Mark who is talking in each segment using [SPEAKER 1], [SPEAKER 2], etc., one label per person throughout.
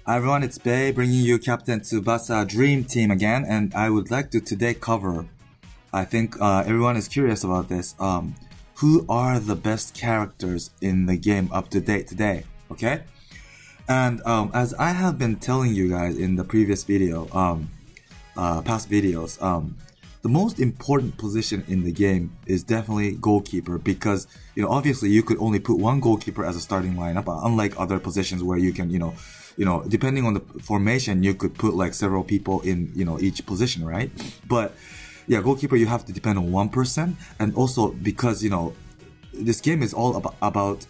[SPEAKER 1] Hi everyone, it's Bay bringing you Captain Tsubasa Dream Team again, and I would like to today cover, I think everyone is curious about this, who are the best characters in the game up to date today, okay? And as I have been telling you guys in the previous video, past videos, the most important position in the game is definitely goalkeeper, because obviously you could only put one goalkeeper as a starting lineup, unlike other positions where you can depending on the formation you could put like several people in each position, right? But yeah, goalkeeper you have to depend on one person, and also because this game is all about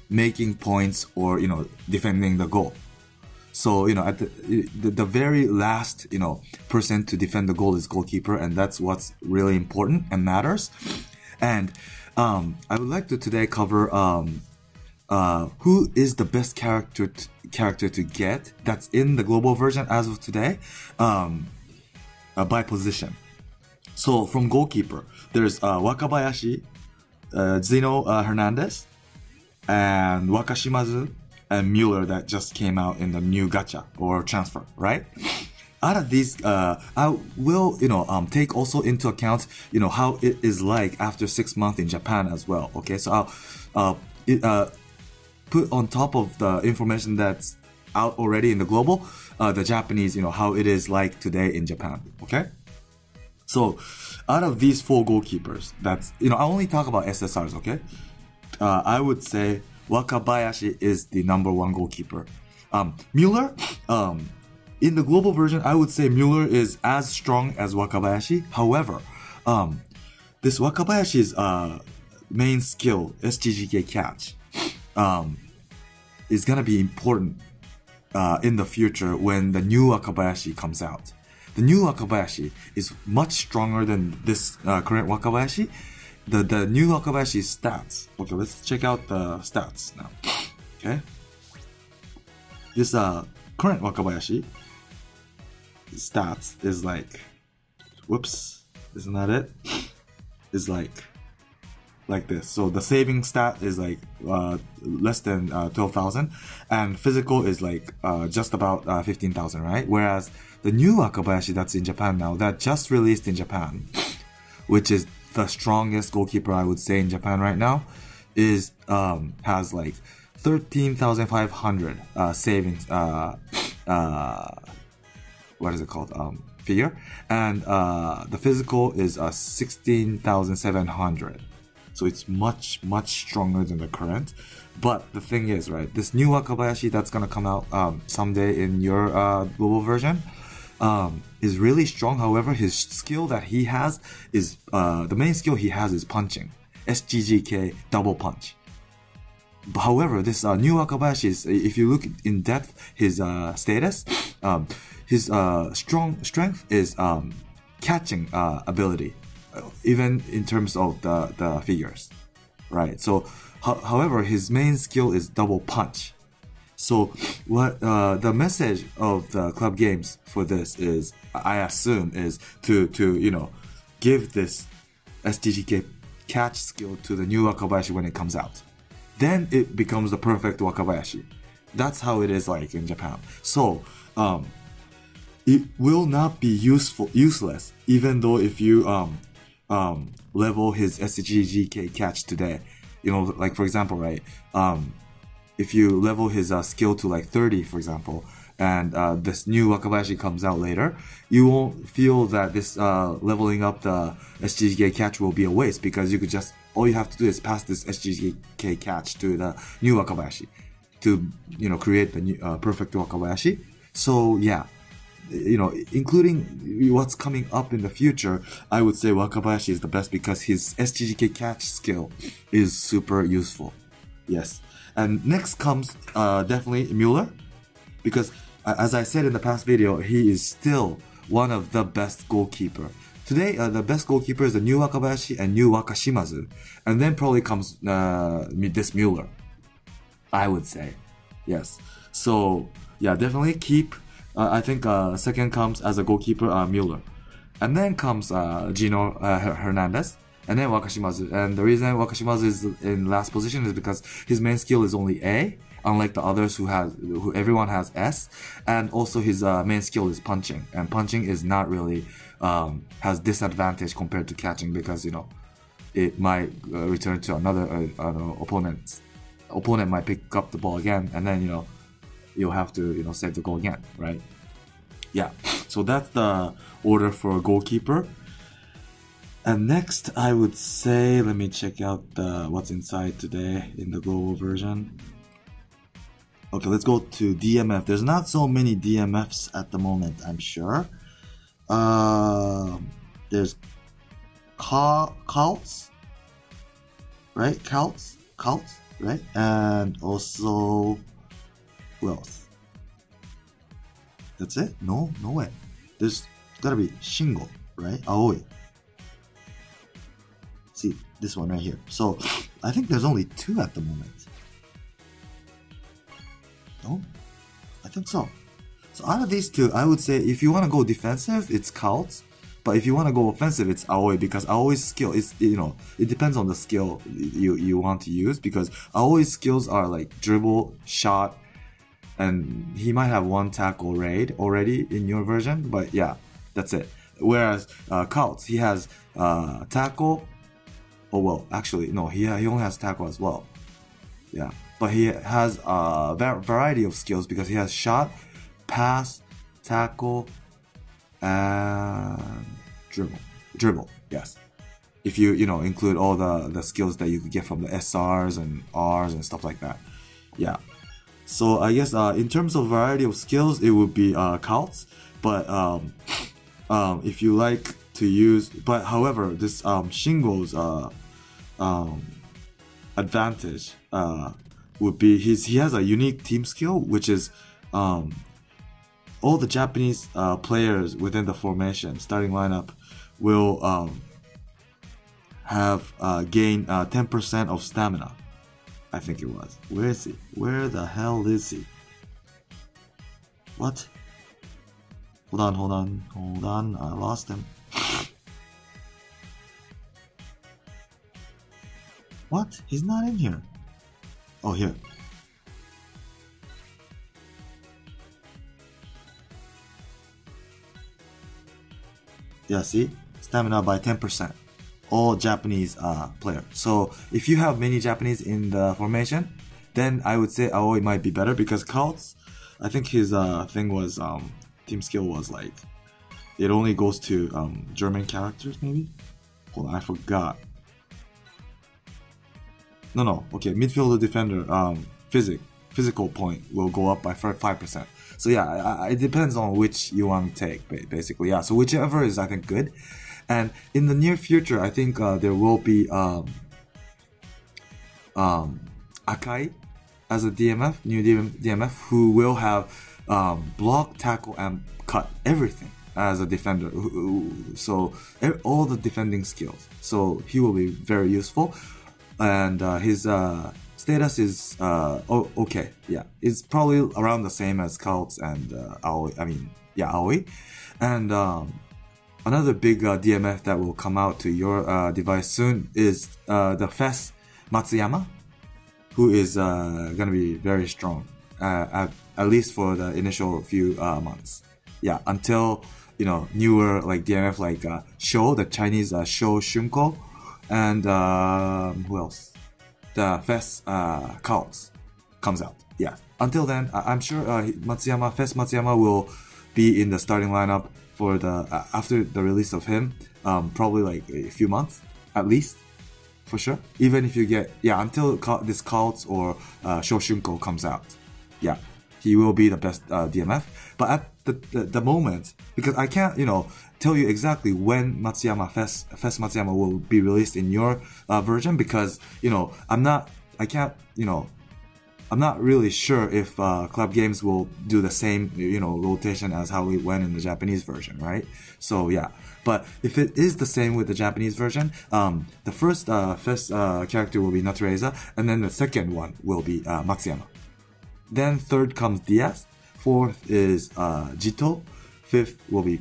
[SPEAKER 1] making points or defending the goal. So at the very last person to defend the goal is goalkeeper, and that's what's really important and matters. And I would like to today cover who is the best character to get that's in the global version as of today, by position. So from goalkeeper, there's Wakabayashi, Zeno Hernandez, and Wakashimazu, and Mueller that just came out in the new gacha or transfer, right? Out of these, I will take also into account how it is like after 6 months in Japan as well. Okay, so I'll put on top of the information that's out already in the global, the Japanese, how it is like today in Japan. Okay, so out of these 4 goalkeepers, that's I only talk about SSRs. Okay, I would say Wakabayashi is the #1 goalkeeper. Mueller, in the global version, I would say Mueller is as strong as Wakabayashi. However, this Wakabayashi's main skill, SGGK catch, is gonna be important in the future when the new Wakabayashi comes out. The new Wakabayashi is much stronger than this current Wakabayashi. The new Wakabayashi's stats. Okay, let's check out the stats now. Okay, this current Wakabayashi stats is like, whoops, isn't that it? Is like this. So the saving stat is like less than 12,000, and physical is like just about 15,000, right? Whereas the new Wakabayashi that's in Japan now, that just released in Japan, which is the strongest goalkeeper I would say in Japan right now, is has like 13,500 savings, what is it called, figure, and the physical is 16,700. So it's much stronger than the current. But the thing is, right, this new Wakabayashi that's gonna come out someday in your global version is really strong. However, his skill that he has is the main skill he has is punching, SGGK double punch. However, this new Wakabayashi is, if you look in depth his status, his strength is catching ability, even in terms of the figures, right? So however, his main skill is double punch. So what the message of the club games for this is, I assume, is to give this SGGK catch skill to the new Wakabayashi when it comes out. Then it becomes the perfect Wakabayashi. That's how it is like in Japan. So it will not be useless, even though if you level his SGGK catch today. Like for example, right? If you level his skill to like 30, for example, and this new Wakabayashi comes out later, you won't feel that this leveling up the SGGK catch will be a waste, because you could just, all you have to do is pass this SGGK catch to the new Wakabayashi to create the new perfect Wakabayashi. So yeah, including what's coming up in the future, I would say Wakabayashi is the best because his SGGK catch skill is super useful. Yes. And next comes definitely Mueller, because as I said in the past video, he is still one of the best goalkeeper. Today, the best goalkeeper is the new Wakabayashi and new Wakashimazu, and then probably comes this Mueller, I would say. Yes. So yeah, definitely keep. I think second comes as a goalkeeper Mueller, and then comes Gino Hernandez, and then Wakashimazu. And the reason Wakashimazu is in last position is because his main skill is only A, unlike the others who everyone has S. And also his main skill is punching, and punching is not really has disadvantage compared to catching, because it might return to another opponent. Opponent might pick up the ball again, and then you'll have to save the goal again, right? Yeah, so that's the order for goalkeeper. And next, I would say, let me check out what's inside today in the global version. Okay, let's go to DMF. There's not so many DMFs at the moment, I'm sure. There's Cults, right? Cults, right? And also, who else? That's it? No way. There's gotta be Shingo, right? Aoi. See, this one right here. So, I think there's only 2 at the moment. No? I think so. So out of these 2, I would say if you want to go defensive, it's Cults. But if you want to go offensive, it's Aoi, because Aoi's skill is, it depends on the skill you want to use, because Aoi's skills are like dribble, shot, and he might have 1 tackle raid already in your version, but yeah, that's it. Whereas Cults, he has tackle. Oh well, actually no, he only has tackle as well. Yeah, but he has a variety of skills, because he has shot, pass, tackle, and dribble. Yes, if you include all the skills that you could get from the SRs and Rs and stuff like that. Yeah, so I guess in terms of variety of skills, it would be Cults. But if you like to use, but however, this Shingo's advantage would be he has a unique team skill, which is all the Japanese players within the formation starting lineup will have gained 10% of stamina. I think it was. Where is he? Where the hell is he? What? Hold on. I lost him. What? He's not in here. Oh, here. Yeah, see? Stamina by 10%. All Japanese players. So if you have many Japanese in the formation, then I would say Aoi might be better, because Cults, I think his thing was team skill was like, it only goes to German characters maybe? Hold on, I forgot. No. Okay, midfielder defender physical point will go up by 5%. So yeah, it depends on which you want to take, basically. Yeah, so whichever is, I think, good. And in the near future, I think there will be Akai as a DMF, new DMF, who will have block, tackle, and cut, everything as a defender. So all the defending skills. So he will be very useful. And his status is okay. Yeah, it's probably around the same as Cults and Aoi. Aoi. And another big DMF that will come out to your device soon is the FES Matsuyama, who is gonna be very strong, at least for the initial few months. Yeah, until newer like DMF like Shou, the Chinese Shou Shunko. And who else? The FES Cults comes out. Yeah. Until then, I'm sure FES Matsuyama will be in the starting lineup for the after the release of him. Probably like a few months at least, for sure. Even if you get until this Cults or Shoshunko comes out. Yeah, he will be the best DMF. But at the moment, because I can't tell you exactly when FES Matsuyama will be released in your version, because I'm not really sure if Club Games will do the same rotation as how it went in the Japanese version, right? So yeah, but if it is the same with the Japanese version, the first FES character will be Natureza, and then the second one will be Matsuyama. Then third comes Diaz, fourth is Jito, fifth will be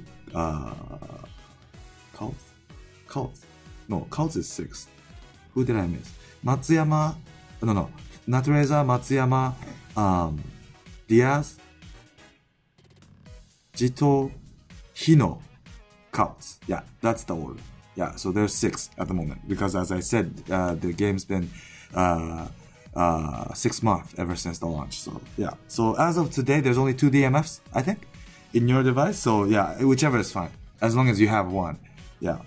[SPEAKER 1] Cults? No, Cults is sixth. Who did I miss? Matsuyama, no, Natureza, Matsuyama, Diaz, Jito, Hino counts. Yeah, that's the order. Yeah, so there's 6 at the moment because, as I said, the game's been 6 months ever since the launch. So yeah, so as of today, there's only 2 DMFs, I think, in your device. So yeah, whichever is fine as long as you have one. Yeah.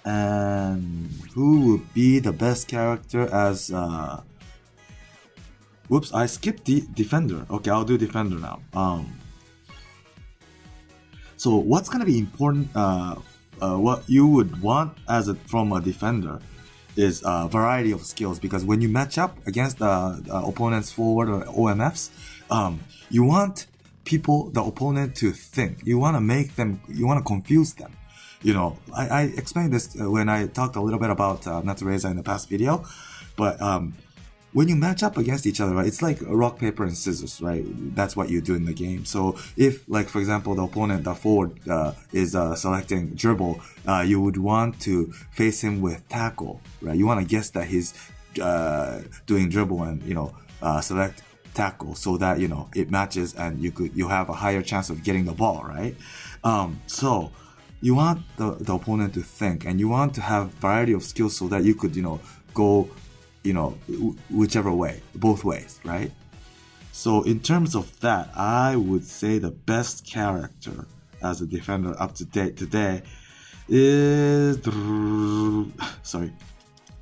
[SPEAKER 1] And who would be the best character as whoops, I skipped the defender. Okay, I'll do defender now. So what's gonna be important, what you would want from a defender is a variety of skills, because when you match up against the opponent's forward or OMFs, you want the opponent to think. You want to confuse them. You know, I explained this when I talked a little bit about Natureza in the past video, but when you match up against each other, right, it's like rock, paper, and scissors, right? That's what you do in the game. So if, like, for example, the opponent, the forward, is selecting dribble, you would want to face him with tackle, right? You want to guess that he's doing dribble and, you know, select tackle so that, you know, it matches and you have a higher chance of getting the ball, right? So you want the opponent to think, and you want to have variety of skills so that you could, you know, go, you know, whichever way, both ways, right? So in terms of that, I would say the best character as a defender up to date today is, sorry,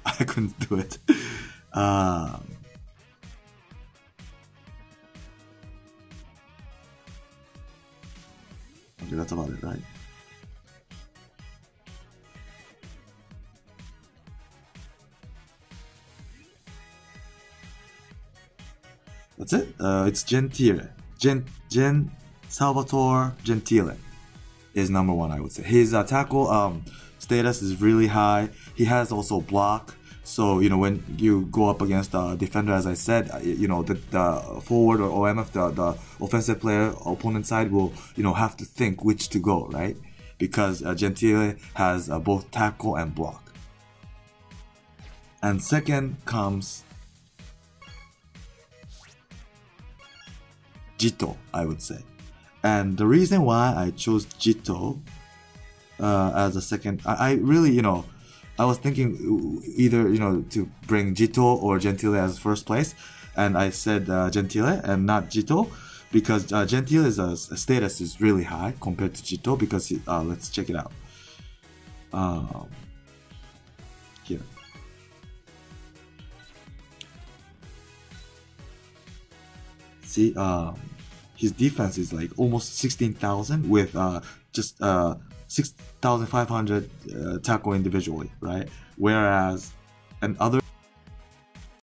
[SPEAKER 1] I couldn't do it. Okay, that's about it, right? That's it. It's Gentile. Salvatore Gentile is number 1, I would say. His tackle status is really high. He has also block. So, you know, when you go up against a defender, as I said, you know, the forward or OMF, the offensive player, opponent side will, you know, have to think which to go, right? Because Gentile has both tackle and block. And second comes Jito, I would say. And the reason why I chose Jito as a second, I really, you know, I was thinking either, you know, to bring Jito or Gentile as first place, and I said Gentile and not Jito because Gentile's status is really high compared to Jito because let's check it out. Here. See, his defense is like almost 16,000 with just 6,500 tackle individually, right? Whereas other